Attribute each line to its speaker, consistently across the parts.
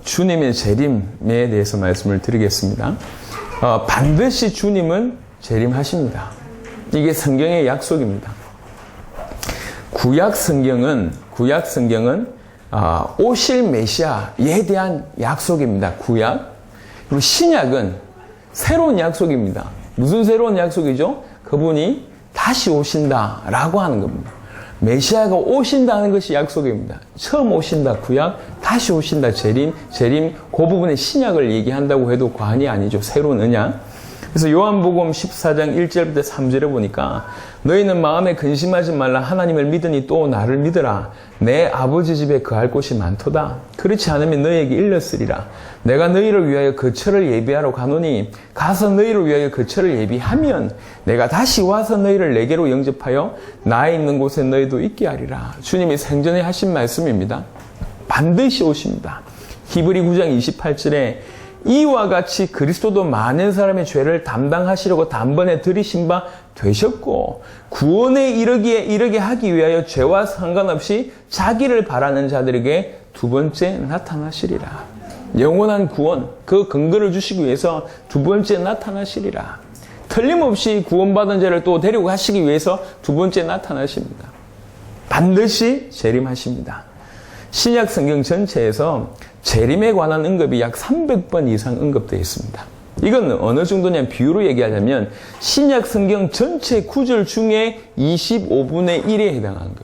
Speaker 1: 주님의 재림에 대해서 말씀을 드리겠습니다. 반드시 주님은 재림하십니다. 이게 성경의 약속입니다. 구약 성경은 오실 메시아에 대한 약속입니다. 구약. 그리고 신약은 새로운 약속입니다. 무슨 새로운 약속이죠? 그분이 다시 오신다라고 하는 겁니다. 메시아가 오신다는 것이 약속입니다. 처음 오신다, 구약, 다시 오신다, 재림, 그 부분의 신약을 얘기한다고 해도 과언이 아니죠. 새로운 언약. 그래서 요한복음 14장 1절부터 3절에 보니까 너희는 마음에 근심하지 말라. 하나님을 믿으니 또 나를 믿으라. 내 아버지 집에 거할 곳이 많도다. 그렇지 않으면 너희에게 일렀으리라. 내가 너희를 위하여 거처를 예비하러 가노니 가서 너희를 위하여 거처를 예비하면 내가 다시 와서 너희를 내게로 영접하여 나 있는 곳에 너희도 있게 하리라. 주님이 생전에 하신 말씀입니다. 반드시 오십니다. 히브리 9장 28절에 이와 같이 그리스도도 많은 사람의 죄를 담당하시려고 단번에 들이신 바 되셨고 구원에 이르게 하기 위하여 죄와 상관없이 자기를 바라는 자들에게 두 번째 나타나시리라. 영원한 구원, 그 근거를 주시기 위해서 두 번째 나타나시리라. 틀림없이 구원받은 자를 또 데리고 가시기 위해서 두 번째 나타나십니다. 반드시 재림하십니다. 신약 성경 전체에서 재림에 관한 언급이 약 300번 이상 언급되어 있습니다. 이건 어느 정도냐면 비유로 얘기하자면 신약 성경 전체 구절 중에 25분의 1에 해당하는 겁니다.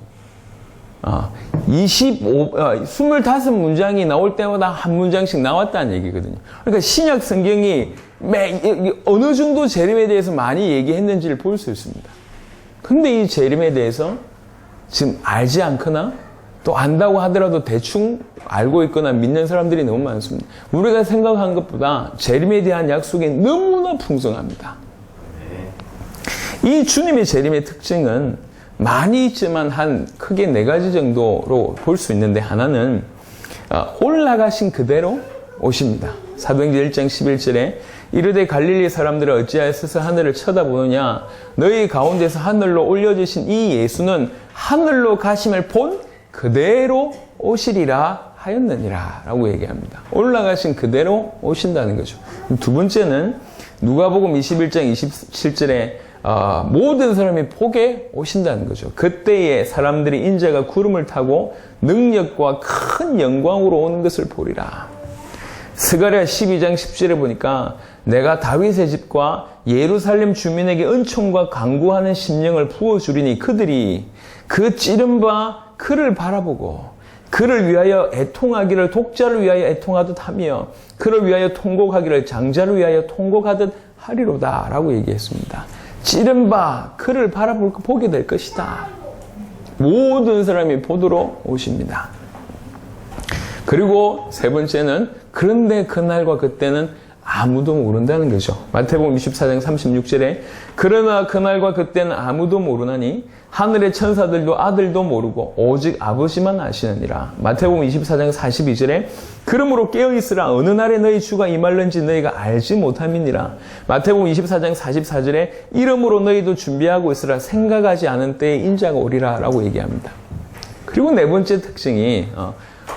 Speaker 1: 25문장이 나올 때마다 한 문장씩 나왔다는 얘기거든요. 그러니까 신약 성경이 어느 정도 재림에 대해서 많이 얘기했는지를 볼 수 있습니다. 근데 이 재림에 대해서 지금 알지 않거나 또 안다고 하더라도 대충 알고 있거나 믿는 사람들이 너무 많습니다. 우리가 생각한 것보다 재림에 대한 약속이 너무나 풍성합니다. 이 주님의 재림의 특징은 많이 있지만 한 크게 4가지 정도로 볼 수 있는데 하나는 올라가신 그대로 오십니다. 사도행전 1장 11절에 이르되 갈릴리 사람들은 어찌하여 서서 하늘을 쳐다보느냐 너희 가운데서 하늘로 올려주신 이 예수는 하늘로 가심을 본 그대로 오시리라 하였느니라 라고 얘기합니다. 올라가신 그대로 오신다는 거죠. 두 번째는 누가복음 21장 27절에 모든 사람이 보게 오신다는 거죠. 그때에 사람들이 인자가 구름을 타고 능력과 큰 영광으로 오는 것을 보리라. 스가랴 12장 10절에 보니까 내가 다윗의 집과 예루살렘 주민에게 은총과 간구하는 심령을 부어주리니 그들이 그 찌른 바 그를 바라보고 그를 위하여 애통하기를 독자를 위하여 애통하듯 하며 그를 위하여 통곡하기를 장자를 위하여 통곡하듯 하리로다 라고 얘기했습니다. 찌른 바 그를 보게 될 것이다. 모든 사람이 보도록 오십니다. 그리고 세 번째는 그런데 그날과 그때는 아무도 모른다는 거죠. 마태복음 24장 36절에 그러나 그날과 그때는 아무도 모르나니 하늘의 천사들도 아들도 모르고 오직 아버지만 아시느니라. 마태복음 24장 42절에 그러므로 깨어있으라 어느 날에 너희 주가 임할는지 너희가 알지 못함이니라. 마태복음 24장 44절에 이러므로 너희도 준비하고 있으라 생각하지 않은 때에 인자가 오리라 라고 얘기합니다. 그리고 네 번째 특징이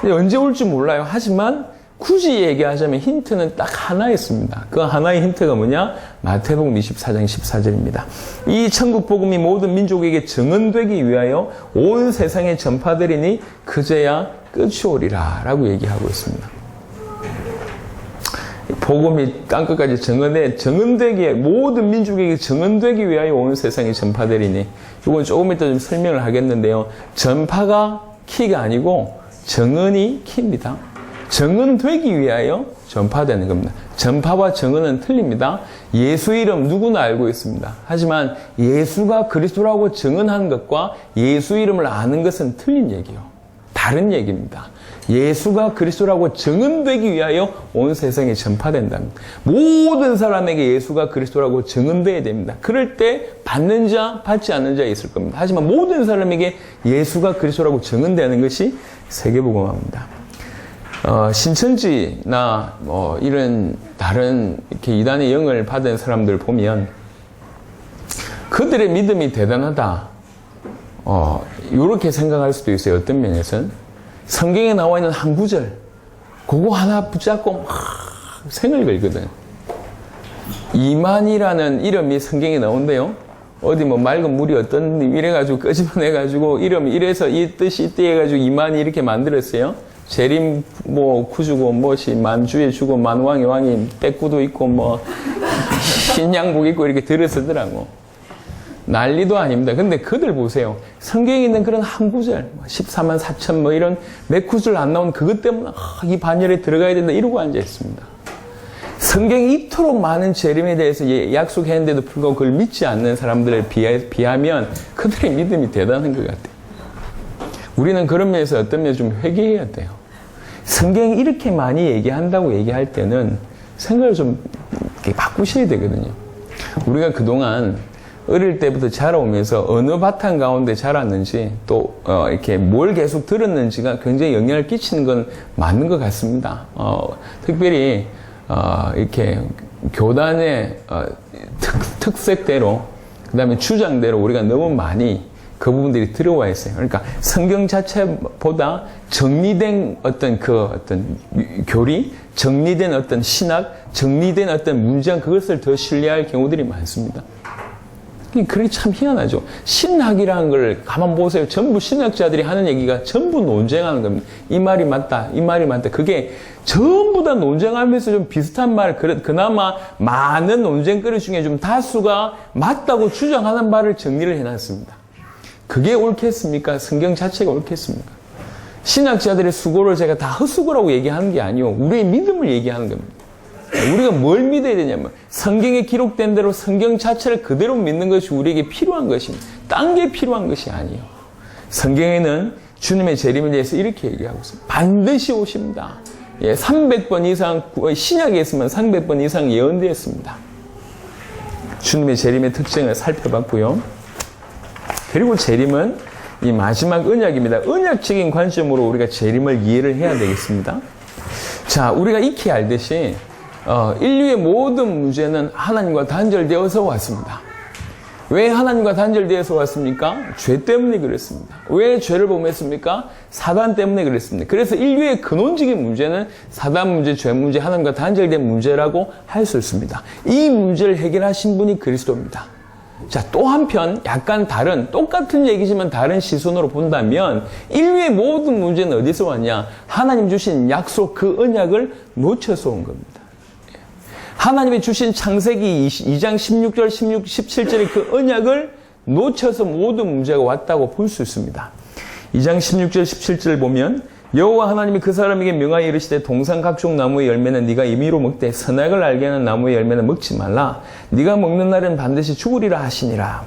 Speaker 1: 언제 올지 몰라요. 하지만 굳이 얘기하자면 힌트는 딱 하나 있습니다. 그 하나의 힌트가 뭐냐? 마태복음 24장 14절입니다. 이 천국 복음이 모든 민족에게 증언되기 위하여 온 세상에 전파되리니 그제야 끝이 오리라 라고 얘기하고 있습니다. 복음이 땅끝까지 증언되기에 모든 민족에게 증언되기 위하여 온 세상에 전파되리니 이건 조금 이따 좀 설명을 하겠는데요. 전파가 키가 아니고 증언이 키입니다. 증언되기 위하여 전파되는 겁니다. 전파와 증언은 틀립니다. 예수 이름 누구나 알고 있습니다. 하지만 예수가 그리스도라고 증언하는 것과 예수 이름을 아는 것은 틀린 얘기예요. 다른 얘기입니다. 예수가 그리스도라고 증언되기 위하여 온 세상에 전파된답니다. 모든 사람에게 예수가 그리스도라고 증언되어야 됩니다. 그럴 때 받는 자, 받지 않는 자 있을 겁니다. 하지만 모든 사람에게 예수가 그리스도라고 증언되는 것이 세계복음화입니다. 신천지나 이런 다른 이렇게 이단의 영을 받은 사람들 보면 그들의 믿음이 대단하다. 이렇게 생각할 수도 있어요. 어떤 면에서는 성경에 나와 있는 한 구절, 그거 하나 붙잡고 막 생을 걸거든. 이만이라는 이름이 성경에 나온대요. 어디 뭐 맑은 물이 어떤 이래가지고 끄집어내가지고 이름이 이래서 이 뜻이 이때 해가지고 이만이 이렇게 만들었어요. 재림 뭐 구주고 뭐시 만주에 주고 만왕의 왕이 빼꾸도 있고 뭐 신양복 입고 이렇게 들어 쓰더라고. 난리도 아닙니다. 근데 그들 보세요. 성경에 있는 그런 한 구절 14만 4천 뭐 이런 몇 구절 안 나온 그것 때문에 이 반열에 들어가야 된다 이러고 앉아 있습니다. 성경이 이토록 많은 재림에 대해서 약속했는데도 불구하고 그걸 믿지 않는 사람들에 비하면 그들의 믿음이 대단한 것 같아요. 우리는 그런 면에서 어떤 면에서 좀 회개해야 돼요. 성경이 이렇게 많이 얘기한다고 얘기할 때는 생각을 좀 이렇게 바꾸셔야 되거든요. 우리가 그동안 어릴 때부터 자라오면서 어느 바탕 가운데 자랐는지 또 이렇게 뭘 계속 들었는지가 굉장히 영향을 끼치는 건 맞는 것 같습니다. 특별히 이렇게 교단의 특색대로 그다음에 주장대로 우리가 너무 많이 그 부분들이 들어와 있어요. 그러니까 성경 자체보다 정리된 어떤 교리, 정리된 어떤 신학, 정리된 어떤 문장 그것을 더 신뢰할 경우들이 많습니다. 그게 참 희한하죠. 신학이라는 걸 가만 보세요. 전부 신학자들이 하는 얘기가 전부 논쟁하는 겁니다. 이 말이 맞다, 이 말이 맞다. 그게 전부 다 논쟁하면서 좀 비슷한 말, 그나마 많은 논쟁거리 중에 좀 다수가 맞다고 주장하는 말을 정리를 해놨습니다. 그게 옳겠습니까? 성경 자체가 옳겠습니까? 신학자들의 수고를 제가 다 헛수고라고 얘기하는 게 아니요. 우리의 믿음을 얘기하는 겁니다. 우리가 뭘 믿어야 되냐면 성경에 기록된 대로 성경 자체를 그대로 믿는 것이 우리에게 필요한 것입니다. 딴 게 필요한 것이 아니에요. 성경에는 주님의 재림에 대해서 이렇게 얘기하고 있습니다. 반드시 오십니다. 300번 이상 신약에 있으면 300번 이상 예언되었습니다. 주님의 재림의 특징을 살펴봤고요. 그리고 재림은 이 마지막 언약입니다. 언약적인 관점으로 우리가 재림을 이해를 해야 되겠습니다. 자, 우리가 익히 알듯이 인류의 모든 문제는 하나님과 단절되어서 왔습니다. 왜 하나님과 단절되어서 왔습니까? 죄 때문에 그랬습니다. 왜 죄를 범했습니까? 사단 때문에 그랬습니다. 그래서 인류의 근원적인 문제는 사단 문제, 죄 문제, 하나님과 단절된 문제라고 할 수 있습니다. 이 문제를 해결하신 분이 그리스도입니다. 자, 또 한편 약간 다른 똑같은 얘기지만 다른 시선으로 본다면 인류의 모든 문제는 어디서 왔냐? 하나님 주신 약속 그 언약을 놓쳐서 온 겁니다. 하나님이 주신 창세기 2장 16절, 17절의 그 언약을 놓쳐서 모든 문제가 왔다고 볼 수 있습니다. 2장 16절, 17절을 보면 여호와 하나님이 그 사람에게 명하여 이르시되 동산 각종 나무의 열매는 네가 임의로 먹되 선악을 알게 하는 나무의 열매는 먹지 말라. 네가 먹는 날은 반드시 죽으리라 하시니라.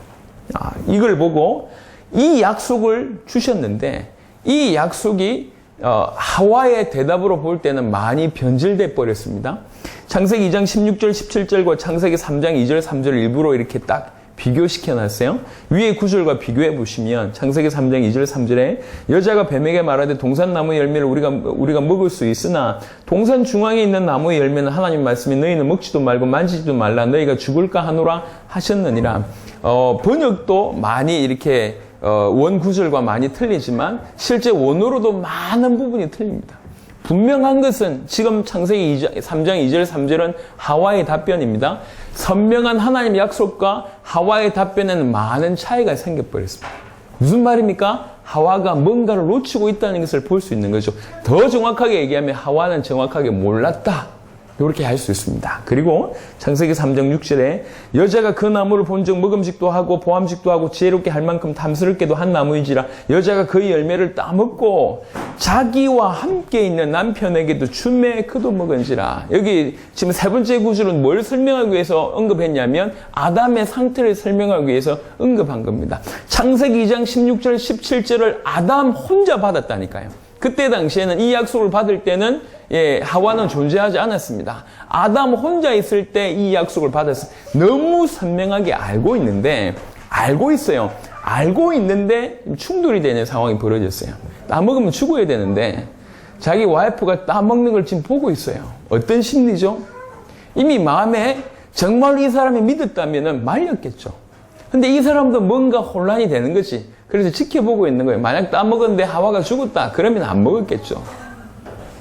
Speaker 1: 이걸 보고 이 약속을 주셨는데 이 약속이 하와의 대답으로 볼 때는 많이 변질돼 버렸습니다. 창세기 2장 16절 17절과 창세기 3장 2절 3절을 일부러 이렇게 딱 비교시켜 놨어요. 위에 구절과 비교해 보시면 창세기 3장 2절 3절에 여자가 뱀에게 말하되 동산 나무의 열매를 우리가 먹을 수 있으나 동산 중앙에 있는 나무의 열매는 하나님 말씀이 너희는 먹지도 말고 만지지도 말라 너희가 죽을까 하노라 하셨느니라. 번역도 많이 이렇게 원 구절과 많이 틀리지만 실제 원어로도 많은 부분이 틀립니다. 분명한 것은 지금 창세기 3장 2절 3절은 하와의 답변입니다. 선명한 하나님의 약속과 하와의 답변에는 많은 차이가 생겨버렸습니다. 무슨 말입니까? 하와가 뭔가를 놓치고 있다는 것을 볼 수 있는 거죠. 더 정확하게 얘기하면 하와는 정확하게 몰랐다. 이렇게 할 수 있습니다. 그리고 창세기 3장 6절에 여자가 그 나무를 본즉 먹음직도 하고 보암직도 하고 지혜롭게 할 만큼 탐스럽게도 한 나무인지라 여자가 그의 열매를 따먹고 자기와 함께 있는 남편에게도 주매 그도 먹은지라. 여기 지금 세 번째 구절은 뭘 설명하기 위해서 언급했냐면 아담의 상태를 설명하기 위해서 언급한 겁니다. 창세기 2장 16절 17절을 아담 혼자 받았다니까요. 그때 당시에는 이 약속을 받을 때는 하와는 존재하지 않았습니다. 아담 혼자 있을 때 이 약속을 받았어요. 너무 선명하게 알고 있는데 알고 있어요. 알고 있는데 충돌이 되는 상황이 벌어졌어요. 따먹으면 죽어야 되는데 자기 와이프가 따먹는 걸 지금 보고 있어요. 어떤 심리죠? 이미 마음에 정말 이 사람이 믿었다면 말렸겠죠. 근데 이 사람도 뭔가 혼란이 되는 거지. 그래서 지켜보고 있는 거예요. 만약 따먹었는데 하와가 죽었다. 그러면 안 먹었겠죠.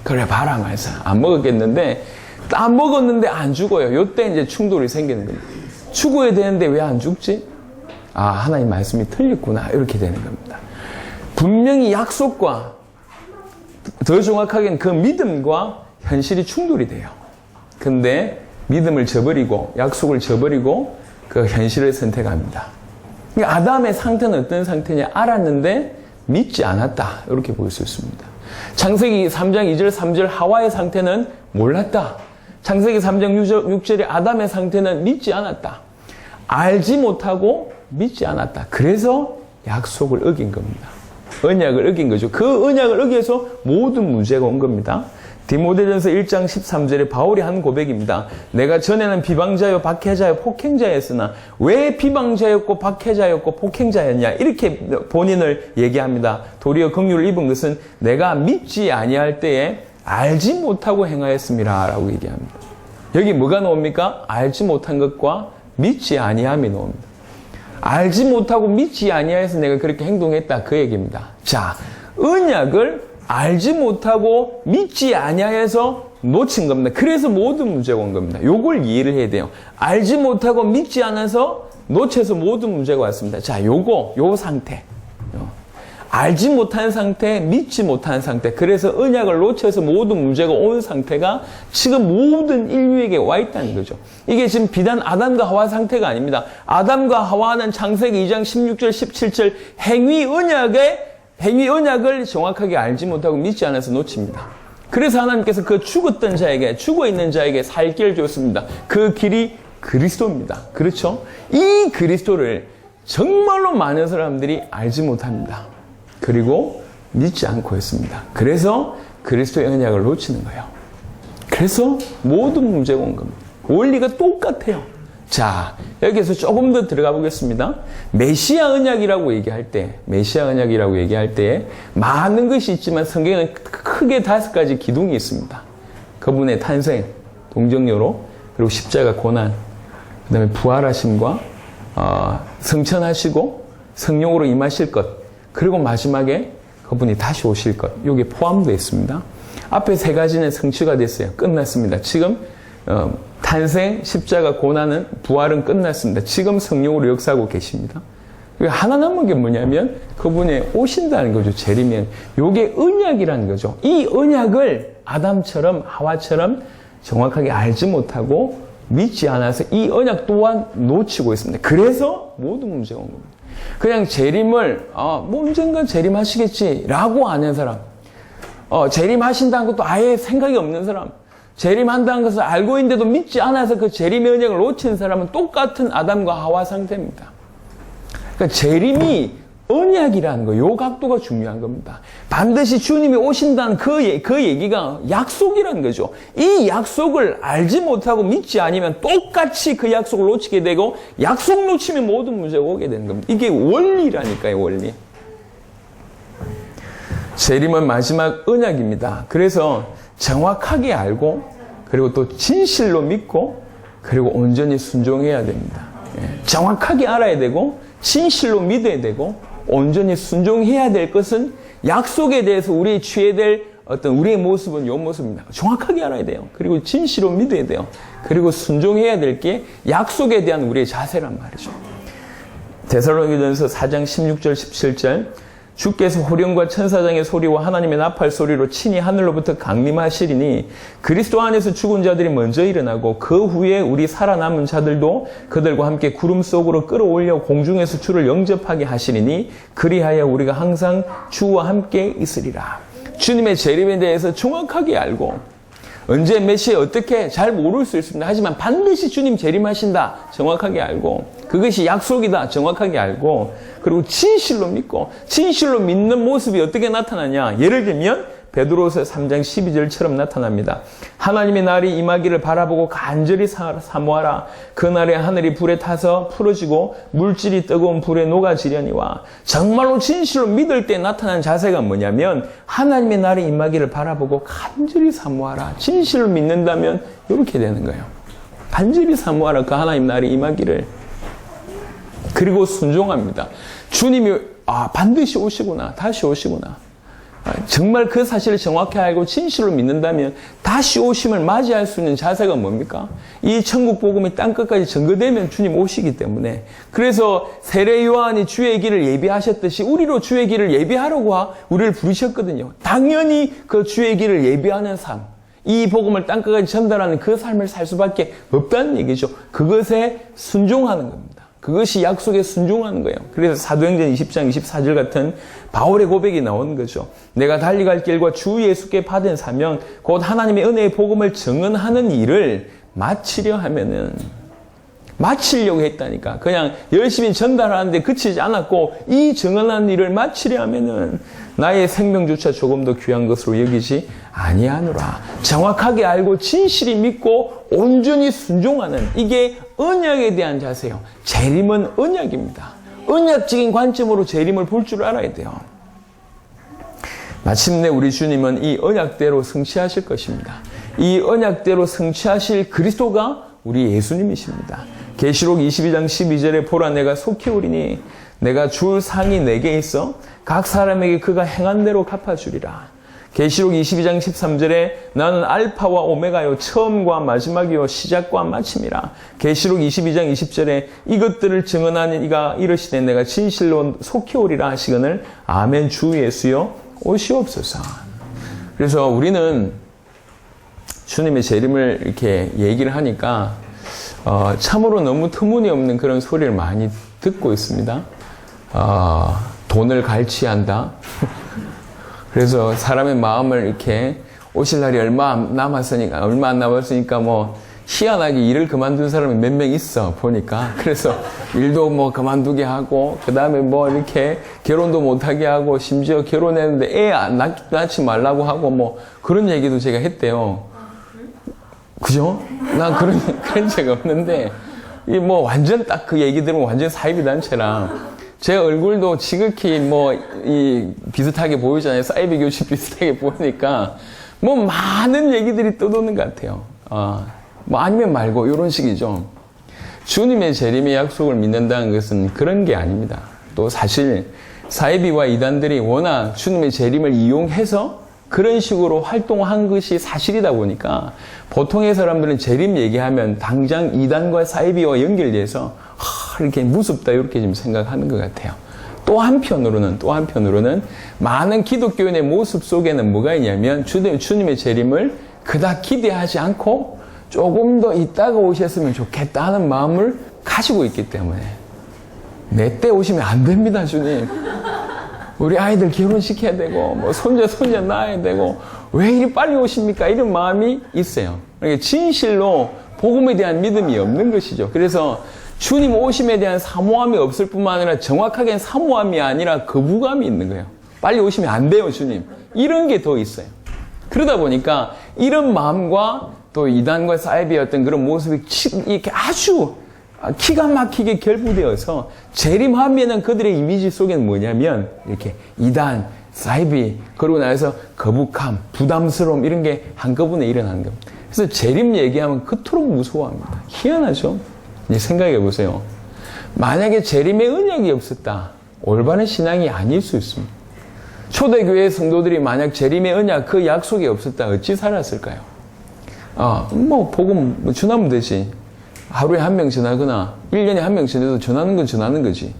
Speaker 1: 그래 봐라 말이야. 안 먹었겠는데 안 먹었는데 안 죽어요. 요때 이제 충돌이 생기는 겁니다. 죽어야 되는데 왜 안 죽지? 아, 하나님 말씀이 틀렸구나. 이렇게 되는 겁니다. 분명히 약속과 더 정확하게는 그 믿음과 현실이 충돌이 돼요. 근데 믿음을 저버리고 약속을 저버리고 그 현실을 선택합니다. 그러니까 아담의 상태는 어떤 상태냐 알았는데 믿지 않았다. 이렇게 볼 수 있습니다. 창세기 3장 2절 3절 하와의 상태는 몰랐다. 창세기 3장 6절의 아담의 상태는 믿지 않았다. 알지 못하고 믿지 않았다. 그래서 약속을 어긴 겁니다. 언약을 어긴 거죠. 그 언약을 어겨서 모든 문제가 온 겁니다. 디모데전서 1장 13절에 바울이 한 고백입니다. 내가 전에는 비방자요 박해자요 폭행자였으나 왜 비방자였고 박해자였고 폭행자였냐 이렇게 본인을 얘기합니다. 도리어 긍휼을 입은 것은 내가 믿지 아니할 때에 알지 못하고 행하였음이라 라고 얘기합니다. 여기 뭐가 나옵니까? 알지 못한 것과 믿지 아니함이 나옵니다. 알지 못하고 믿지 아니하여서 내가 그렇게 행동했다 그 얘기입니다. 자, 언약을 알지 못하고 믿지 아니하여서 놓친 겁니다. 그래서 모든 문제가 온 겁니다. 요걸 이해를 해야 돼요. 알지 못하고 믿지 않아서 놓쳐서 모든 문제가 왔습니다. 자, 요 상태. 알지 못한 상태, 믿지 못한 상태. 그래서 언약을 놓쳐서 모든 문제가 온 상태가 지금 모든 인류에게 와 있다는 거죠. 이게 지금 비단 아담과 하와 상태가 아닙니다. 아담과 하와는 창세기 2장 16절, 17절 행위 언약을 정확하게 알지 못하고 믿지 않아서 놓칩니다. 그래서 하나님께서 그 죽었던 자에게, 죽어있는 자에게 살 길을 줬습니다. 그 길이 그리스도입니다. 그렇죠? 이 그리스도를 정말로 많은 사람들이 알지 못합니다. 그리고 믿지 않고 있습니다. 그래서 그리스도의 언약을 놓치는 거예요. 그래서 모든 문제가 온 겁니다. 원리가 똑같아요. 자, 여기서 조금 더 들어가 보겠습니다. 메시아 언약이라고 얘기할 때 많은 것이 있지만 성경에는 크게 5가지 기둥이 있습니다. 그분의 탄생, 동정녀로, 그리고 십자가 고난, 그 다음에 부활하심과 성천하시고 성령으로 임하실 것, 그리고 마지막에 그분이 다시 오실 것, 이게 포함되어 있습니다. 앞에 3가지는 성취가 됐어요. 끝났습니다. 지금 탄생, 십자가, 고난은, 부활은 끝났습니다. 지금 성령으로 역사하고 계십니다. 하나 남은 게 뭐냐면 그분이 오신다는 거죠. 재림면. 이게 언약이라는 거죠. 이 언약을 아담처럼 하와처럼 정확하게 알지 못하고 믿지 않아서 이 언약 또한 놓치고 있습니다. 그래서 모든 문제가 온 겁니다. 그냥 재림을 뭐 언젠가 재림하시겠지 라고 아는 사람, 재림하신다는 것도 아예 생각이 없는 사람, 재림한다는 것을 알고 있는데도 믿지 않아서 그 재림의 언약을 놓친 사람은 똑같은 아담과 하와 상태입니다. 그러니까 재림이 언약이라는 거, 요 각도가 중요한 겁니다. 반드시 주님이 오신다는 그 얘기가 약속이라는 거죠. 이 약속을 알지 못하고 믿지 않으면 똑같이 그 약속을 놓치게 되고, 약속 놓치면 모든 문제가 오게 되는 겁니다. 이게 원리라니까요, 원리. 재림은 마지막 언약입니다. 그래서 정확하게 알고, 그리고 또 진실로 믿고, 그리고 온전히 순종해야 됩니다. 정확하게 알아야 되고, 진실로 믿어야 되고, 온전히 순종해야 될 것은 약속에 대해서 우리 취해야 될 어떤 우리의 모습은 이 모습입니다. 정확하게 알아야 돼요. 그리고 진실로 믿어야 돼요. 그리고 순종해야 될 게 약속에 대한 우리의 자세란 말이죠. 데살로니가전서 4장 16절 17절 주께서 호령과 천사장의 소리와 하나님의 나팔 소리로 친히 하늘로부터 강림하시리니 그리스도 안에서 죽은 자들이 먼저 일어나고 그 후에 우리 살아남은 자들도 그들과 함께 구름 속으로 끌어올려 공중에서 주를 영접하게 하시리니 그리하여 우리가 항상 주와 함께 있으리라. 주님의 재림에 대해서 정확하게 알고 언제 몇 시에 어떻게 잘 모를 수 있습니다. 하지만 반드시 주님 재림하신다 정확하게 알고, 그것이 약속이다 정확하게 알고, 그리고 진실로 믿고, 진실로 믿는 모습이 어떻게 나타나냐, 예를 들면 베드로서 3장 12절처럼 나타납니다. 하나님의 날이 임하기를 바라보고 간절히 사모하라. 그날에 하늘이 불에 타서 풀어지고 물질이 뜨거운 불에 녹아지려니와. 정말로 진실로 믿을 때 나타난 자세가 뭐냐면 하나님의 날이 임하기를 바라보고 간절히 사모하라. 진실로 믿는다면 이렇게 되는 거예요. 간절히 사모하라. 그 하나님 날이 임하기를. 그리고 순종합니다. 주님이 반드시 오시구나, 다시 오시구나. 정말 그 사실을 정확히 알고 진실로 믿는다면 다시 오심을 맞이할 수 있는 자세가 뭡니까? 이 천국 복음이 땅끝까지 전거되면 주님 오시기 때문에, 그래서 세례 요한이 주의 길을 예비하셨듯이 우리로 주의 길을 예비하라고 우리를 부르셨거든요. 당연히 그 주의 길을 예비하는 삶, 이 복음을 땅끝까지 전달하는 그 삶을 살 수밖에 없다는 얘기죠. 그것에 순종하는 겁니다. 그것이 약속에 순종하는 거예요. 그래서 사도행전 20장 24절 같은 바울의 고백이 나오는 거죠. 내가 달려갈 길과 주 예수께 받은 사명, 곧 하나님의 은혜의 복음을 증언하는 일을 마치려 하면은, 마치려고 했다니까. 그냥 열심히 전달하는데 그치지 않았고, 이 증언하는 일을 마치려 하면은 나의 생명조차 조금 더 귀한 것으로 여기지 아니하노라. 정확하게 알고 진실이 믿고 온전히 순종하는, 이게 언약에 대한 자세요. 재림은 언약입니다. 언약적인 관점으로 재림을 볼 줄 알아야 돼요. 마침내 우리 주님은 이 언약대로 성취하실 것입니다. 이 언약대로 성취하실 그리스도가 우리 예수님이십니다. 계시록 22장 12절에 보라, 내가 속히 오리니 내가 줄 상이 내게 있어 각 사람에게 그가 행한 대로 갚아주리라. 계시록 22장 13절에 나는 알파와 오메가요, 처음과 마지막이요, 시작과 마침이라. 계시록 22장 20절에 이것들을 증언하는 이가 이르시되 내가 진실로 속히 오리라 하시거늘 아멘. 주 예수여 오시옵소서. 그래서 우리는 주님의 재림을 이렇게 얘기를 하니까 참으로 너무 터무니없는 그런 소리를 많이 듣고 있습니다. 돈을 갈취한다. 그래서 사람의 마음을 이렇게 오실 날이 얼마 안 남았으니까 뭐 희한하게 일을 그만둔 사람이 몇 명 있어 보니까. 그래서 일도 뭐 그만두게 하고, 그 다음에 뭐 이렇게 결혼도 못하게 하고, 심지어 결혼했는데 애 낳지 말라고 하고, 뭐 그런 얘기도 제가 했대요. 그죠? 난 그런 적 없는데, 이 뭐 완전 딱 그 얘기 들으면 완전 사이비단체랑, 제 얼굴도 지극히 비슷하게 보이잖아요. 사이비 교식 비슷하게 보이니까, 뭐 많은 얘기들이 떠도는 것 같아요. 뭐 아니면 말고, 이런 식이죠. 주님의 재림의 약속을 믿는다는 것은 그런 게 아닙니다. 또 사실, 사이비와 이단들이 워낙 주님의 재림을 이용해서 그런 식으로 활동한 것이 사실이다 보니까, 보통의 사람들은 재림 얘기하면 당장 이단과 사이비와 연결돼서 이렇게 무섭다 이렇게 좀 생각하는 것 같아요. 또 한편으로는 많은 기독교인의 모습 속에는 뭐가 있냐면, 주님의 재림을 그닥 기대하지 않고 조금 더 있다가 오셨으면 좋겠다 하는 마음을 가지고 있기 때문에, 내 때 오시면 안 됩니다, 주님. 우리 아이들 결혼시켜야 되고, 뭐 손자 낳아야 되고, 왜 이리 빨리 오십니까? 이런 마음이 있어요. 그러니까 진실로 복음에 대한 믿음이 없는 것이죠. 그래서 주님 오심에 대한 사모함이 없을 뿐만 아니라, 정확하게는 사모함이 아니라 거부감이 있는 거예요. 빨리 오시면 안 돼요, 주님. 이런 게 더 있어요. 그러다 보니까 이런 마음과 또 이단과 사이비의 어떤 그런 모습이 이렇게 아주 기가 막히게 결부되어서, 재림하면은 그들의 이미지 속에는 뭐냐면, 이렇게 이단, 사이비, 그러고 나서 거북함, 부담스러움, 이런 게 한꺼번에 일어나는 겁니다. 그래서 재림 얘기하면 그토록 무서워합니다. 희한하죠? 이제 생각해 보세요. 만약에 재림의 언약이 없었다, 올바른 신앙이 아닐 수 있습니다. 초대교회 성도들이 만약 재림의 언약, 그 약속이 없었다, 어찌 살았을까요? 복음 전하면 되지. 하루에 한 명 전하거나 1년에 한 명 전해도 전하는 건 전하는 거지.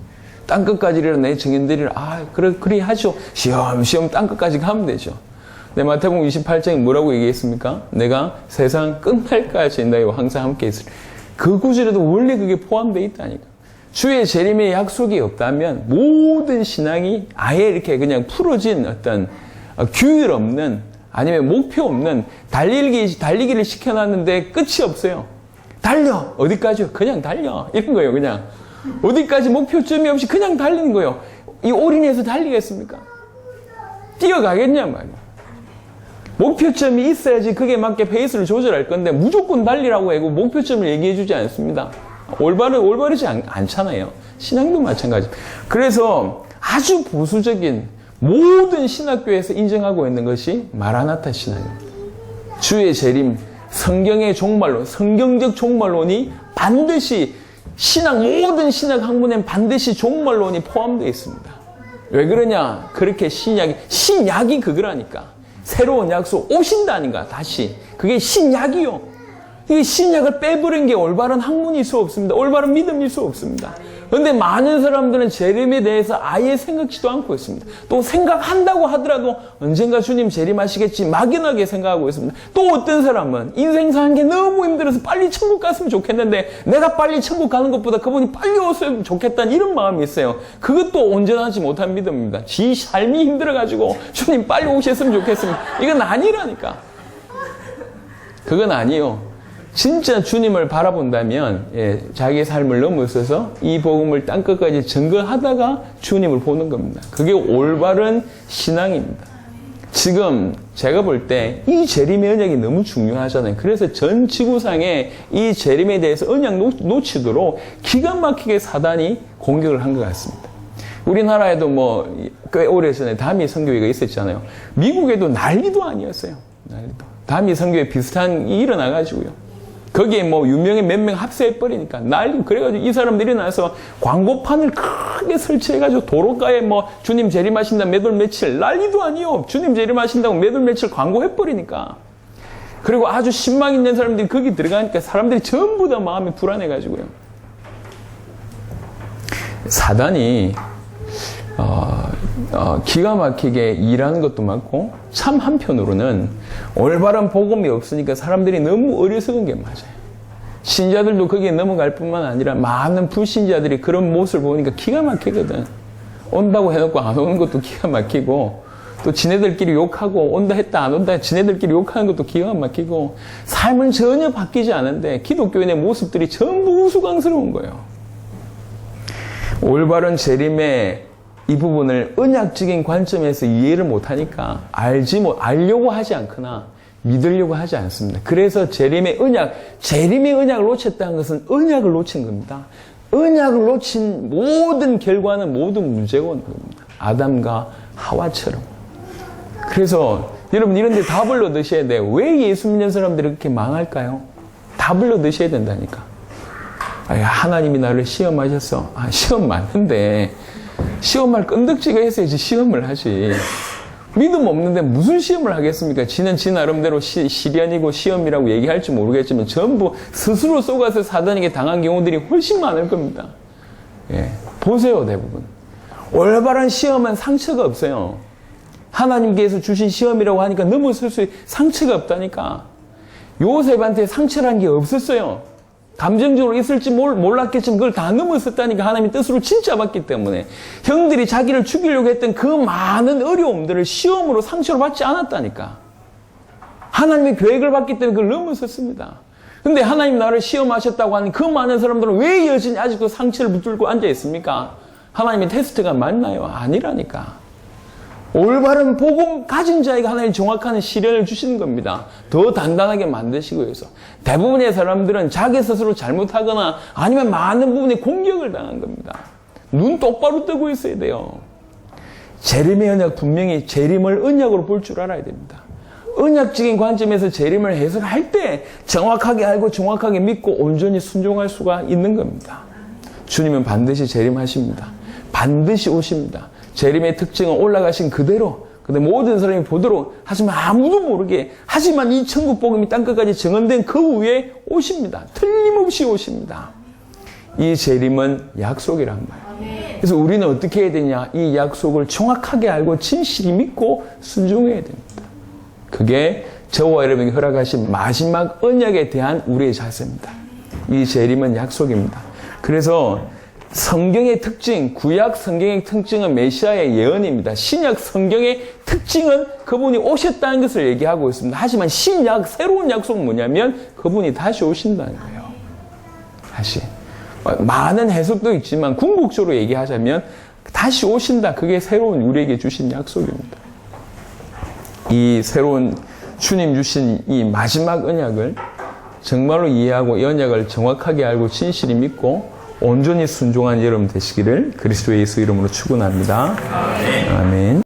Speaker 1: 땅끝까지 이르러 내 증인들이라, 그래 하죠. 시험시험 땅끝까지 가면 되죠. 네, 마태복음 28장에 뭐라고 얘기했습니까? 내가 세상 끝날까지 너희와 항상 함께 있으리. 그 구절에도 원래 그게 포함되어 있다니까. 주의 재림의 약속이 없다면 모든 신앙이 아예 이렇게 그냥 풀어진 어떤 규율 없는, 아니면 목표 없는 달리기를 시켜놨는데 끝이 없어요. 달려! 어디까지요? 그냥 달려. 이런 거예요, 그냥. 어디까지 목표점이 없이 그냥 달리는 거예요. 이 올인해서 달리겠습니까? 뛰어가겠냐 말이야. 목표점이 있어야지 그게 맞게 페이스를 조절할 건데, 무조건 달리라고 하고 목표점을 얘기해 주지 않습니다. 올바르지 않잖아요. 신앙도 마찬가지. 그래서 아주 보수적인 모든 신학교에서 인정하고 있는 것이 마라나타 신앙입니다. 주의 재림, 성경의 종말론, 성경적 종말론이 반드시 모든 신학 학문엔 반드시 종말론이 포함되어 있습니다. 왜 그러냐? 그렇게 신약이 그거라니까. 새로운 약속 오신다니까, 다시. 그게 신약이요. 이 신약을 빼버린 게 올바른 학문일 수 없습니다. 올바른 믿음일 수 없습니다. 그런데 많은 사람들은 재림에 대해서 아예 생각지도 않고 있습니다. 또 생각한다고 하더라도 언젠가 주님 재림하시겠지 막연하게 생각하고 있습니다. 또 어떤 사람은 인생 사는 게 너무 힘들어서 빨리 천국 갔으면 좋겠는데 내가 빨리 천국 가는 것보다 그분이 빨리 오셨으면 좋겠다는 이런 마음이 있어요. 그것도 온전하지 못한 믿음입니다. 지 삶이 힘들어가지고 주님 빨리 오셨으면 좋겠습니다. 이건 아니라니까. 그건 아니요. 진짜 주님을 바라본다면 자기의 삶을 넘어서서 이 복음을 땅끝까지 증거하다가 주님을 보는 겁니다. 그게 올바른 신앙입니다. 지금 제가 볼 때 이 재림의 언약이 너무 중요하잖아요. 그래서 전 지구상에 이 재림에 대해서 언약 놓치도록 기가 막히게 사단이 공격을 한 것 같습니다. 우리나라에도 꽤 오래전에 다미 선교회가 있었잖아요. 미국에도 난리도 아니었어요. 난리도. 다미 선교회 비슷한 일이 일어나가지고요. 거기에 유명인 몇 명 합세해버리니까 난리. 그래가지고 이 사람들이 나서 광고판을 크게 설치해가지고 도로가에 주님 재림하신다 몇 월 며칠 난리도 아니요. 주님 재림하신다고 몇 월 며칠 광고해버리니까. 그리고 아주 신망 있는 사람들이 거기 들어가니까 사람들이 전부 다 마음이 불안해가지고요. 사단이 기가 막히게 일하는 것도 많고 참 한편으로는 올바른 복음이 없으니까 사람들이 너무 어리석은 게 맞아요. 신자들도 거기에 넘어갈 뿐만 아니라 많은 불신자들이 그런 모습을 보니까 기가 막히거든. 온다고 해놓고 안 오는 것도 기가 막히고 또 지네들끼리 욕하고 온다 했다 안 온다 지네들끼리 욕하는 것도 기가 막히고 삶은 전혀 바뀌지 않은데 기독교인의 모습들이 전부 우스꽝스러운 거예요. 올바른 재림의 이 부분을 언약적인 관점에서 이해를 못하니까 알려고 하지 않거나 믿으려고 하지 않습니다. 그래서 재림의 언약을 놓쳤다는 것은 언약을 놓친 겁니다. 언약을 놓친 모든 결과는 모든 문제가 오는 겁니다. 아담과 하와처럼. 그래서 여러분 이런 데 답을 얻으셔야 돼요. 왜 예수 믿는 사람들이 그렇게 망할까요? 답을 얻으셔야 된다니까. 하나님이 나를 시험하셨어. 시험 맞는데 시험할 건덕지가 있어야지 시험을 하지. 믿음 없는데 무슨 시험을 하겠습니까? 지는 지 나름대로 시련이고 시험이라고 얘기할지 모르겠지만 전부 스스로 속아서 사단에게 당한 경우들이 훨씬 많을 겁니다. 보세요, 대부분. 올바른 시험은 상처가 없어요. 하나님께서 주신 시험이라고 하니까 넘어설 수 상처가 없다니까. 요셉한테 상처란 게 없었어요. 감정적으로 있을지 몰랐겠지만 그걸 다 넘었었다니까. 하나님의 뜻으로 진짜 받기 때문에 형들이 자기를 죽이려고 했던 그 많은 어려움들을 시험으로 상처로 받지 않았다니까. 하나님의 계획을 받기 때문에 그걸 넘었었습니다. 근데 하나님 나를 시험하셨다고 하는 그 많은 사람들은 왜 여전히 아직도 상처를 붙들고 앉아 있습니까? 하나님의 테스트가 맞나요? 아니라니까. 올바른 복음 가진 자에게 하나님 정확한 시련을 주시는 겁니다. 더 단단하게 만드시고 해서. 대부분의 사람들은 자기 스스로 잘못하거나 아니면 많은 부분에 공격을 당한 겁니다. 눈 똑바로 뜨고 있어야 돼요. 재림의 언약, 분명히 재림을 언약으로 볼 줄 알아야 됩니다. 언약적인 관점에서 재림을 해석할 때 정확하게 알고 정확하게 믿고 온전히 순종할 수가 있는 겁니다. 주님은 반드시 재림하십니다. 반드시 오십니다. 재림의 특징은 올라가신 그대로, 근데 모든 사람이 보도록, 하지만 아무도 모르게, 하지만 이 천국 복음이 땅끝까지 증언된 그 후에 오십니다. 틀림없이 오십니다. 이 재림은 약속이란 말이에요. 그래서 우리는 어떻게 해야 되냐? 이 약속을 정확하게 알고 진실히 믿고 순종해야 됩니다. 그게 저와 여러분이 허락하신 마지막 언약에 대한 우리의 자세입니다. 이 재림은 약속입니다. 그래서 성경의 특징, 구약 성경의 특징은 메시아의 예언입니다. 신약 성경의 특징은 그분이 오셨다는 것을 얘기하고 있습니다. 하지만 신약, 새로운 약속은 뭐냐면 그분이 다시 오신다는 거예요. 다시. 많은 해석도 있지만 궁극적으로 얘기하자면 다시 오신다. 그게 새로운 우리에게 주신 약속입니다. 이 새로운 주님 주신 이 마지막 언약을 정말로 이해하고 이 언약을 정확하게 알고 진실히 믿고 온전히 순종한 여러분 되시기를 그리스도 예수 이름으로 축원합니다. 아멘.